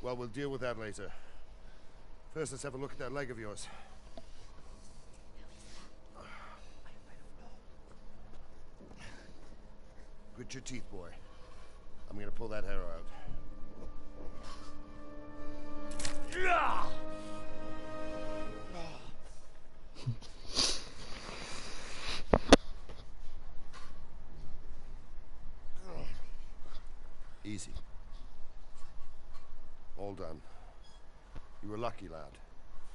Well, we'll deal with that later. First, let's have a look at that leg of yours. Grit your teeth, boy. I'm gonna pull that arrow out. Easy. All done. You were lucky, lad.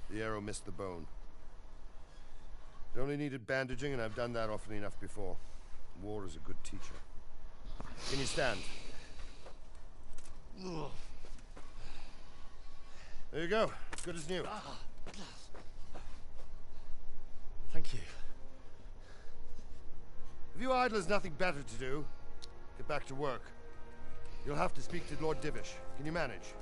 The arrow missed the bone. It only needed bandaging, and I've done that often enough before. War is a good teacher. Can you stand? There you go. As good as new. Thank you. If you idlers nothing better to do, get back to work. You'll have to speak to Lord Divish. Can you manage?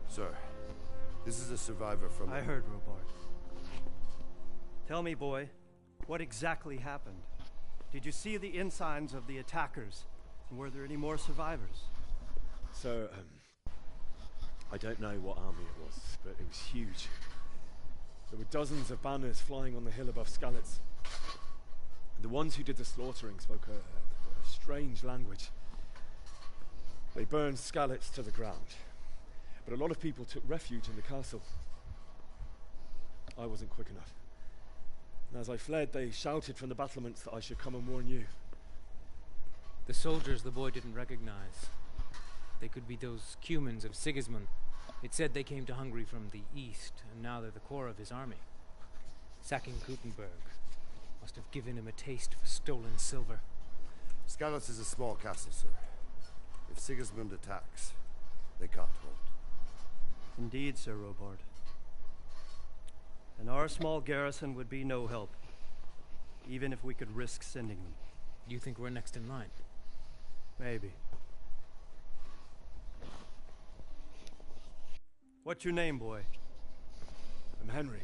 Sir, this is a survivor from... I heard, Robard. Tell me, boy, what exactly happened? Did you see the ensigns of the attackers? And were there any more survivors? So, I don't know what army it was, but it was huge. There were dozens of banners flying on the hill above Skalitz. And the ones who did the slaughtering spoke a strange language. They burned Skalitz to the ground. But a lot of people took refuge in the castle. I wasn't quick enough. And as I fled, they shouted from the battlements that I should come and warn you. The soldiers the boy didn't recognize. They could be those Cumans of Sigismund. It said they came to Hungary from the east, and now they're the core of his army. Sacking Gutenberg must have given him a taste for stolen silver. Skalitz is a small castle, sir. If Sigismund attacks, they can't hold. Indeed, Sir Robard. And our small garrison would be no help, even if we could risk sending them. You think we're next in line? Maybe. What's your name, boy? I'm Henry,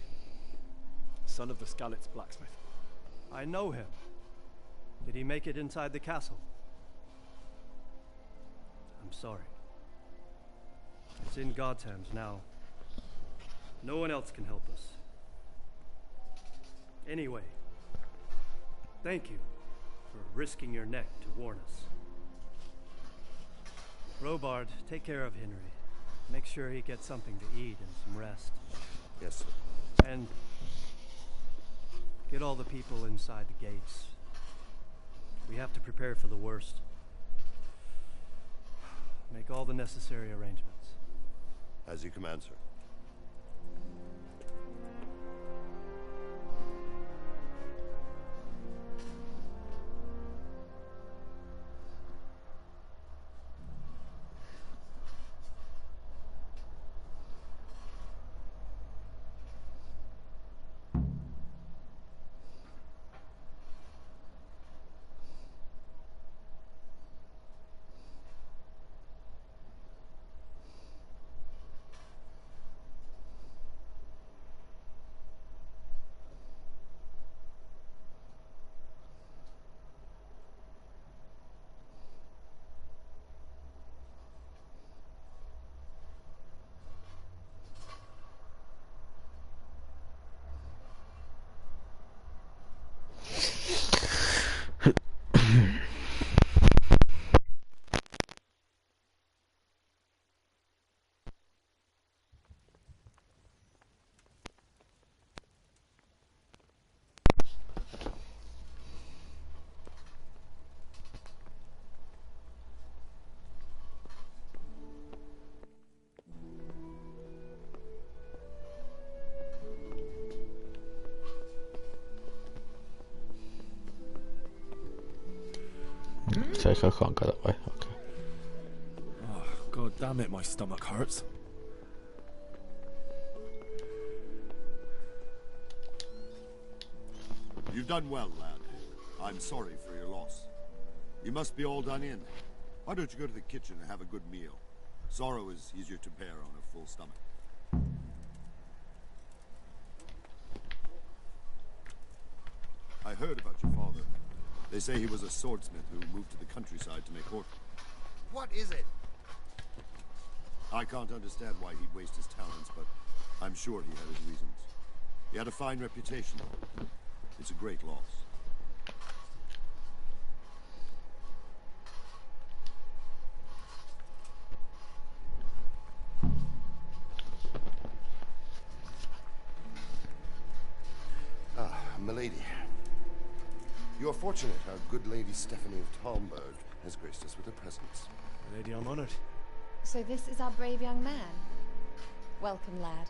son of the Skalitz blacksmith. I know him. Did he make it inside the castle? I'm sorry. It's in God's hands now. No one else can help us. Anyway, thank you for risking your neck to warn us. Robard, take care of Henry. Make sure he gets something to eat and some rest. Yes, sir. And get all the people inside the gates. We have to prepare for the worst. Make all the necessary arrangements. As you command, sir. Take, I can't go that way. Okay. Oh, God damn it, my stomach hurts. You've done well, lad. I'm sorry for your loss. You must be all done in. Why don't you go to the kitchen and have a good meal? Sorrow is easier to bear on a full stomach. I heard about your father. They say he was a swordsmith who moved to the countryside to make horse. What is it? I can't understand why he'd waste his talents, but I'm sure he had his reasons. He had a fine reputation. It's a great loss. Ah, milady. You are fortunate our good Lady Stephanie of Talmberg has graced us with her presence. Lady, I'm honored. So this is our brave young man. Welcome, lad.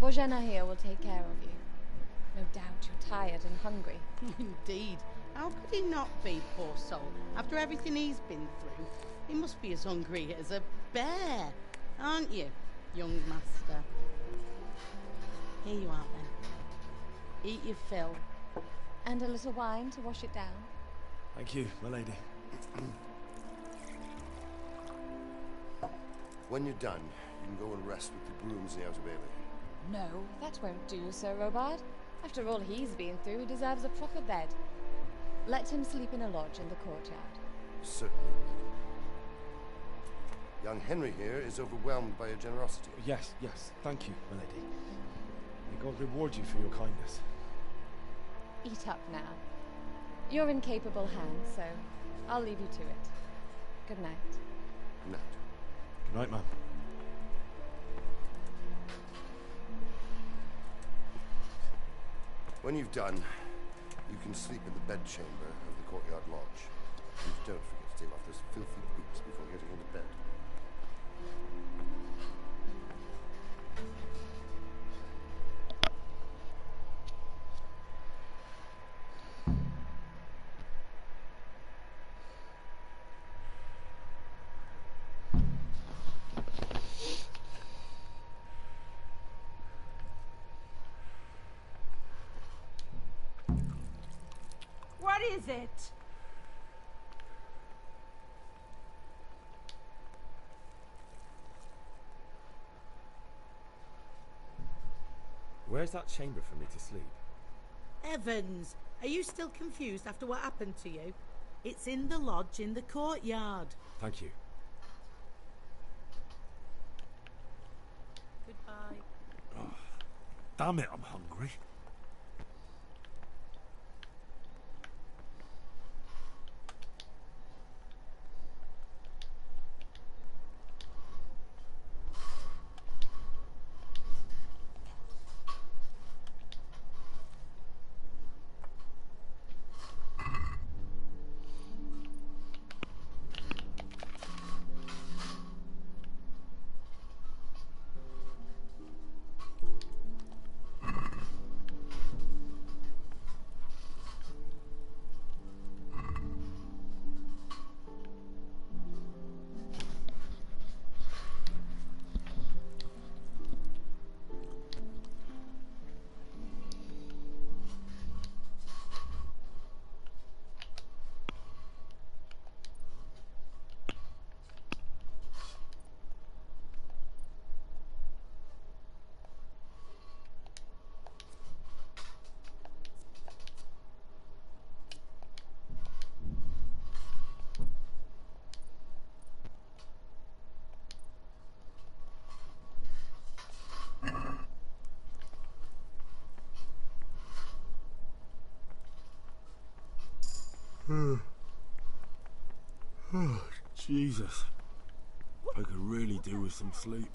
Bojana here will take care of you. No doubt you're tired and hungry. Indeed. How could he not be, poor soul? After everything he's been through, he must be as hungry as a bear, aren't you, young master? Here you are, then. Eat your fill. And a little wine to wash it down. Thank you, my lady. When you're done, you can go and rest with the grooms in the Outer Bailey. No, that won't do, Sir Robard. After all he's been through, he deserves a proper bed. Let him sleep in a lodge in the courtyard. Certainly. Young Henry here is overwhelmed by your generosity. Yes, yes. Thank you, my lady. May God reward you for your kindness. Eat up now. You're in capable hands, so I'll leave you to it. Good night. Good night. Good night, ma'am. When you've done, you can sleep in the bedchamber of the courtyard lodge. And don't forget to take off those filthy boots before getting into bed. What is it? Where's that chamber for me to sleep? Evans, are you still confused after what happened to you? It's in the lodge in the courtyard. Thank you. Goodbye. Oh, damn it, I'm hungry. Oh, Jesus. I could really do with some sleep.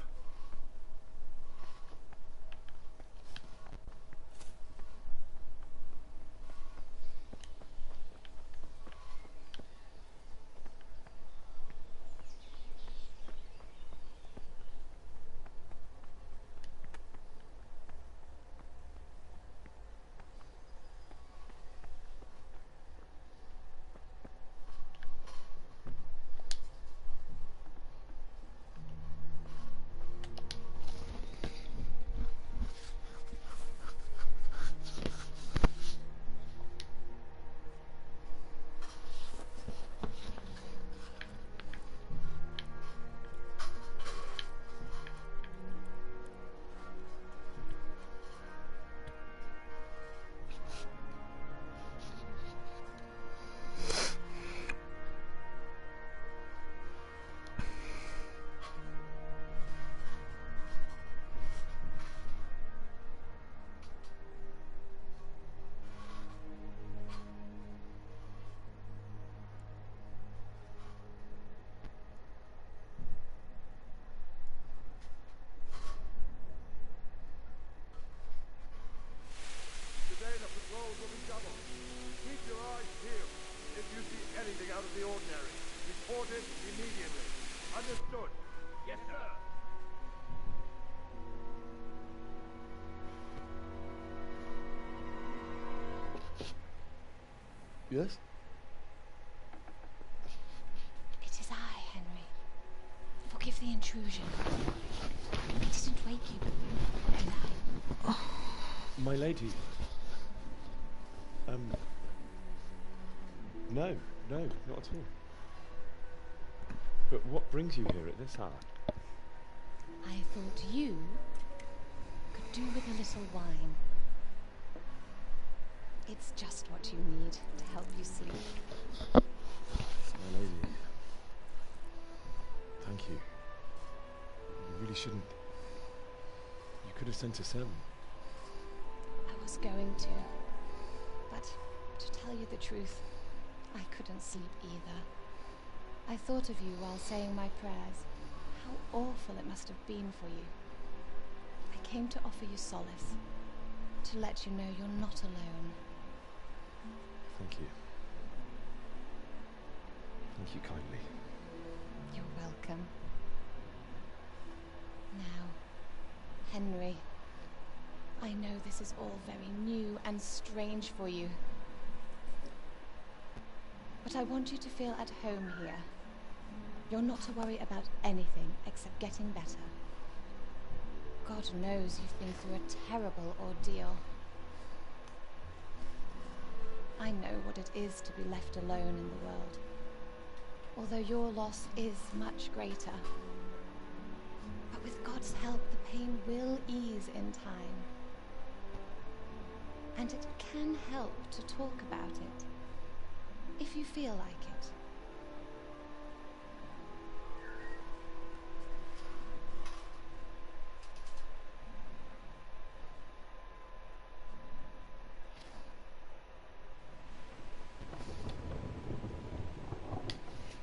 Yes? It is I, Henry. Forgive the intrusion. I didn't wake you, did I? My lady. No, not at all. But what brings you here at this hour? I thought you could do with a little wine. It's just what you need to help you sleep. My lady. Thank you. You really shouldn't. You could have sent a servant. I was going to. But to tell you the truth, I couldn't sleep either. I thought of you while saying my prayers. How awful it must have been for you. I came to offer you solace. To let you know you're not alone. Thank you. Thank you kindly. You're welcome. Now, Henry, I know this is all very new and strange for you. But I want you to feel at home here. You're not to worry about anything except getting better. God knows you've been through a terrible ordeal. I know what it is to be left alone in the world. Although your loss is much greater. But with God's help, the pain will ease in time. And it can help to talk about it, if you feel like it.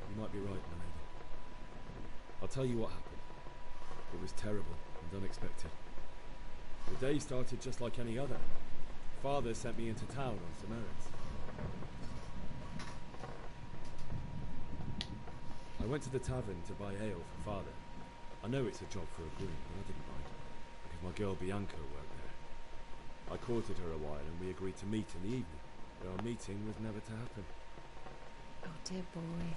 You might be right, my lady. I'll tell you what happened. It was terrible and unexpected. The day started just like any other. Father sent me into town on some errands. I went to the tavern to buy ale for Father. I know it's a job for a groom, but I didn't mind, because my girl Bianca worked there. I courted her a while and we agreed to meet in the evening, but our meeting was never to happen. Oh dear boy.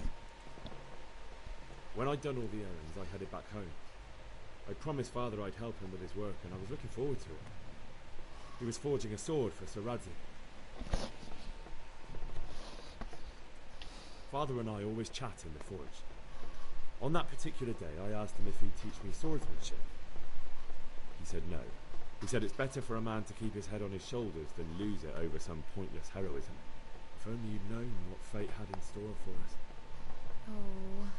When I'd done all the errands, I headed back home. I promised Father I'd help him with his work, and I was looking forward to it. He was forging a sword for Sir Radzik. Father and I always chat in the forge. On that particular day, I asked him if he'd teach me swordsmanship. He said no. He said it's better for a man to keep his head on his shoulders than lose it over some pointless heroism. If only you'd known what fate had in store for us. Oh.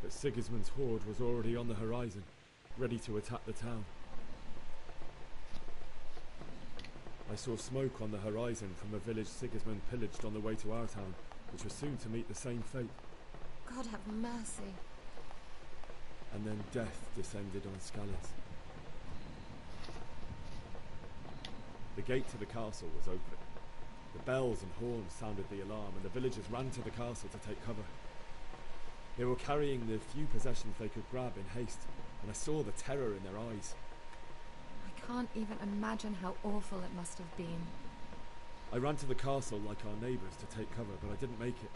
But Sigismund's horde was already on the horizon, ready to attack the town. I saw smoke on the horizon from a village Sigismund pillaged on the way to our town, which was soon to meet the same fate. God have mercy. And then death descended on Scallis. The gate to the castle was open. The bells and horns sounded the alarm, and the villagers ran to the castle to take cover. They were carrying the few possessions they could grab in haste, and I saw the terror in their eyes. I can't even imagine how awful it must have been. I ran to the castle like our neighbours to take cover, but I didn't make it.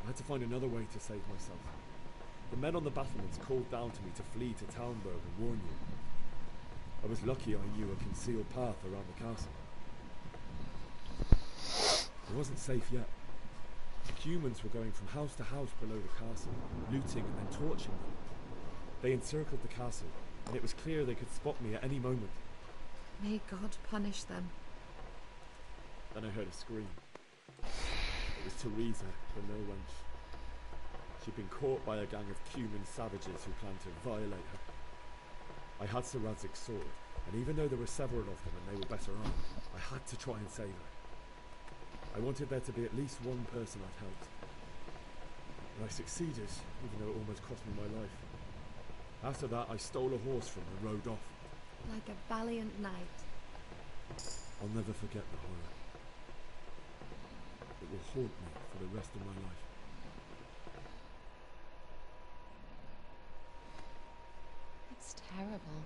I had to find another way to save myself. The men on the battlements called down to me to flee to Talmberg and warn you. I was lucky I knew a concealed path around the castle. It wasn't safe yet. The humans were going from house to house below the castle, looting and torching them. They encircled the castle, and it was clear they could spot me at any moment. May God punish them. Then I heard a scream. It was Teresa, the mill wench. She'd been caught by a gang of Cuman savages who planned to violate her. I had Sir Radzik's sword, and even though there were several of them and they were better armed, I had to try and save her. I wanted there to be at least one person I'd helped. And I succeeded, even though it almost cost me my life. After that, I stole a horse from her and rode off. Like a valiant knight. I'll never forget the horror. It will haunt me for the rest of my life. It's terrible.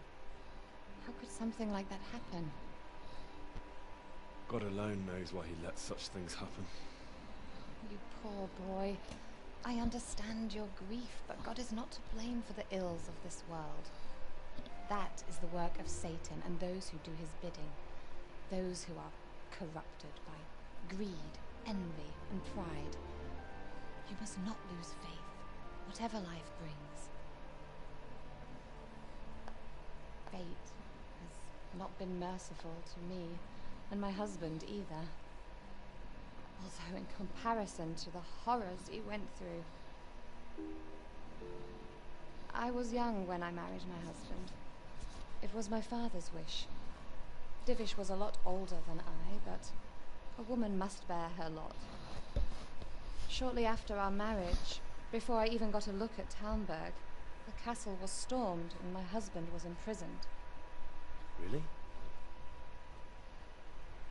How could something like that happen? God alone knows why he lets such things happen. You poor boy. I understand your grief, but God is not to blame for the ills of this world. That is the work of Satan and those who do his bidding. Those who are corrupted by greed, envy, and pride. You must not lose faith, whatever life brings. Fate has not been merciful to me, and my husband either. Although in comparison to the horrors he went through. I was young when I married my husband. It was my father's wish. Divish was a lot older than I, but a woman must bear her lot. Shortly after our marriage, before I even got a look at Talmberg, the castle was stormed and my husband was imprisoned. Really?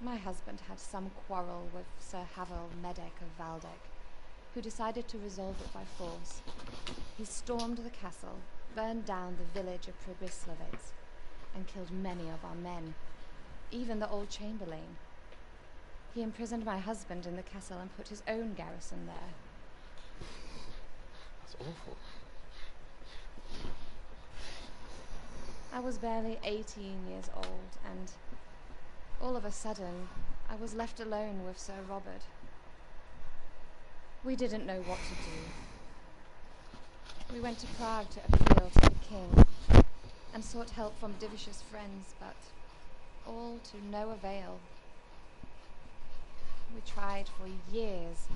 My husband had some quarrel with Sir Havel Medek of Valdek, who decided to resolve it by force. He stormed the castle, burned down the village of Pribyslavitz, and killed many of our men, even the old chamberlain. He imprisoned my husband in the castle and put his own garrison there. That's awful. I was barely 18 years old, and all of a sudden, I was left alone with Sir Robert. We didn't know what to do. We went to Prague to appeal to the king, and sought help from Divish's friends, but all to no avail. We tried for years,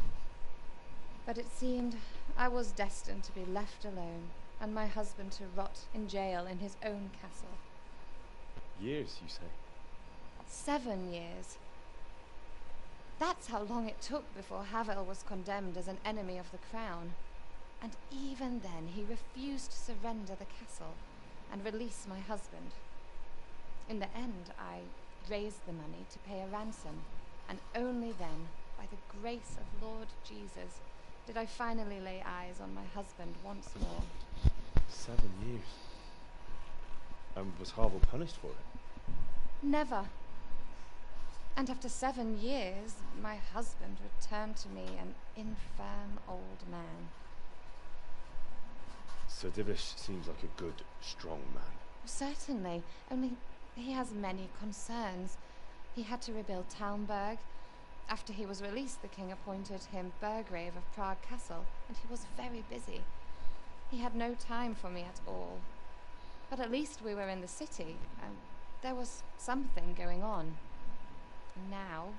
but it seemed I was destined to be left alone, and my husband to rot in jail in his own castle. Years, you say? 7 years. That's how long it took before Havel was condemned as an enemy of the crown. And even then he refused to surrender the castle and release my husband. In the end, I raised the money to pay a ransom, and only then, by the grace of Lord Jesus, did I finally lay eyes on my husband once more. 7 years? And was Havel punished for it? Never. And after 7 years, my husband returned to me an infirm old man. Sir Divish seems like a good, strong man. Certainly, only he has many concerns. He had to rebuild Talmberg. After he was released, the king appointed him Burgrave of Prague Castle, and he was very busy. He had no time for me at all. But at least we were in the city, and there was something going on. And now,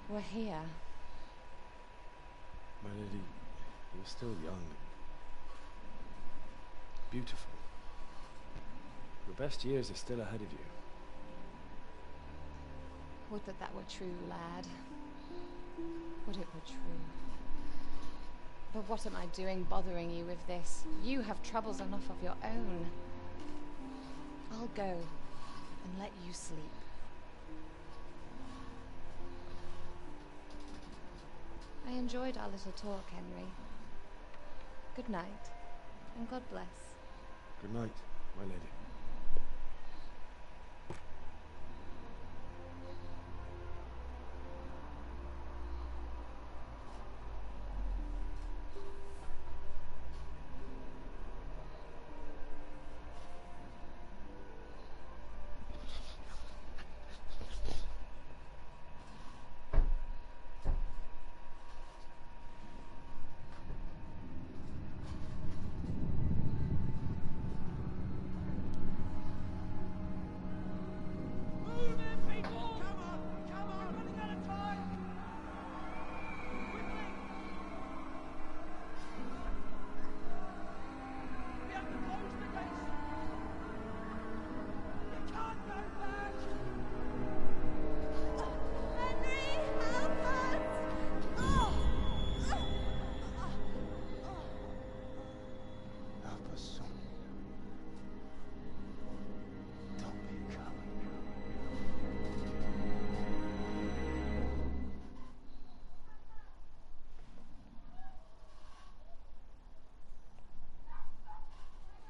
we're here. My lady, you're still young. Beautiful. Your best years are still ahead of you. Would that that were true, lad. Would it were true. But what am I doing bothering you with this? You have troubles enough of your own. I'll go and let you sleep. I enjoyed our little talk, Henry. Good night, and God bless. Good night, my lady.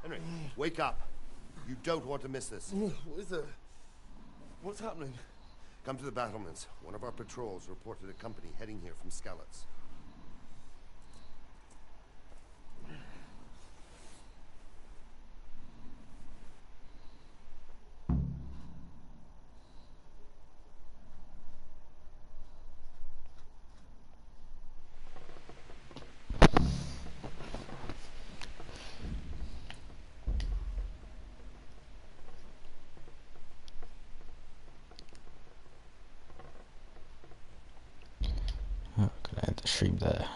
Henry, wake up. You don't want to miss this. What is it? What's happening? Come to the battlements. One of our patrols reported a company heading here from Skalitz. Oh, gonna end the stream there.